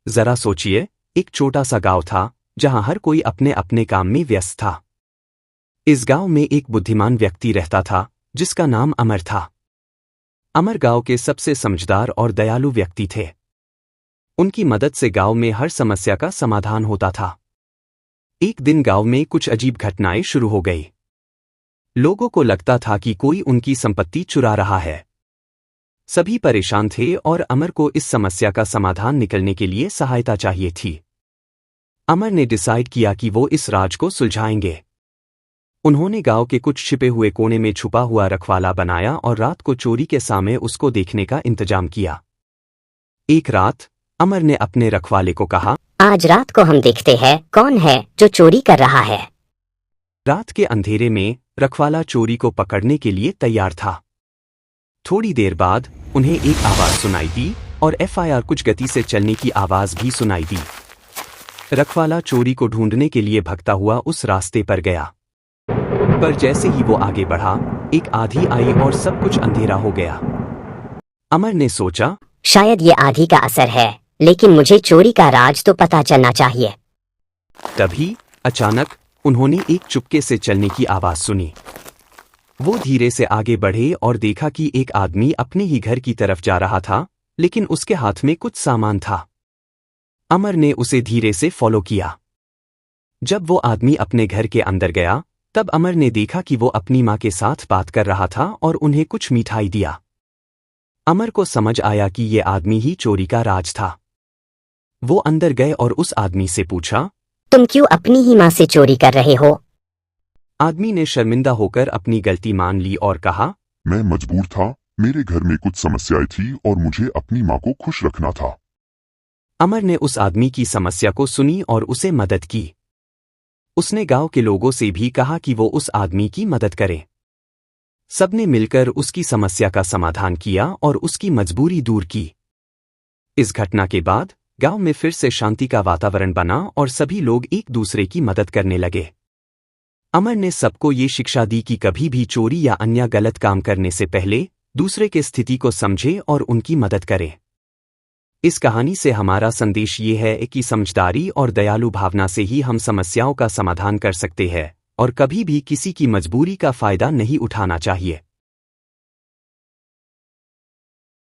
जरा सोचिए, एक छोटा सा गांव था जहां हर कोई अपने अपने काम में व्यस्त था। इस गांव में एक बुद्धिमान व्यक्ति रहता था जिसका नाम अमर था। अमर गांव के सबसे समझदार और दयालु व्यक्ति थे। उनकी मदद से गांव में हर समस्या का समाधान होता था। एक दिन गांव में कुछ अजीब घटनाएं शुरू हो गई। लोगों को लगता था कि कोई उनकी संपत्ति चुरा रहा है। सभी परेशान थे और अमर को इस समस्या का समाधान निकलने के लिए सहायता चाहिए थी। अमर ने डिसाइड किया कि वो इस राज को सुलझाएंगे। उन्होंने गांव के कुछ छिपे हुए कोने में छुपा हुआ रखवाला बनाया और रात को चोरी के समय उसको देखने का इंतजाम किया। एक रात अमर ने अपने रखवाले को कहा, आज रात को हम देखते हैं कौन है जो चोरी कर रहा है। रात के अंधेरे में रखवाला चोरी को पकड़ने के लिए तैयार था। थोड़ी देर बाद उन्हें एक आवाज सुनाई दी और एफआईआर कुछ गति से चलने की आवाज भी सुनाई दी। रखवाला चोरी को ढूंढने के लिए भगता हुआ उस रास्ते पर गया, पर जैसे ही वो आगे बढ़ा, एक आंधी आई और सब कुछ अंधेरा हो गया। अमर ने सोचा, शायद ये आंधी का असर है, लेकिन मुझे चोरी का राज तो पता चलना चाहिए। तभी अचानक उन्होंने एक चुपके से चलने की आवाज सुनी। वो धीरे से आगे बढ़े और देखा कि एक आदमी अपने ही घर की तरफ जा रहा था, लेकिन उसके हाथ में कुछ सामान था। अमर ने उसे धीरे से फॉलो किया। जब वो आदमी अपने घर के अंदर गया, तब अमर ने देखा कि वो अपनी माँ के साथ बात कर रहा था और उन्हें कुछ मिठाई दिया। अमर को समझ आया कि ये आदमी ही चोरी का राज था। वो अंदर गए और उस आदमी से पूछा, तुम क्यों अपनी ही माँ से चोरी कर रहे हो? आदमी ने शर्मिंदा होकर अपनी गलती मान ली और कहा, मैं मजबूर था, मेरे घर में कुछ समस्याएं थी और मुझे अपनी माँ को खुश रखना था। अमर ने उस आदमी की समस्या को सुनी और उसे मदद की। उसने गांव के लोगों से भी कहा कि वो उस आदमी की मदद करें। सबने मिलकर उसकी समस्या का समाधान किया और उसकी मजबूरी दूर की। इस घटना के बाद गांव में फिर से शांति का वातावरण बना और सभी लोग एक दूसरे की मदद करने लगे। अमर ने सबको ये शिक्षा दी कि कभी भी चोरी या अन्य गलत काम करने से पहले दूसरे के स्थिति को समझे और उनकी मदद करे। इस कहानी से हमारा संदेश ये है कि समझदारी और दयालु भावना से ही हम समस्याओं का समाधान कर सकते हैं और कभी भी किसी की मजबूरी का फायदा नहीं उठाना चाहिए।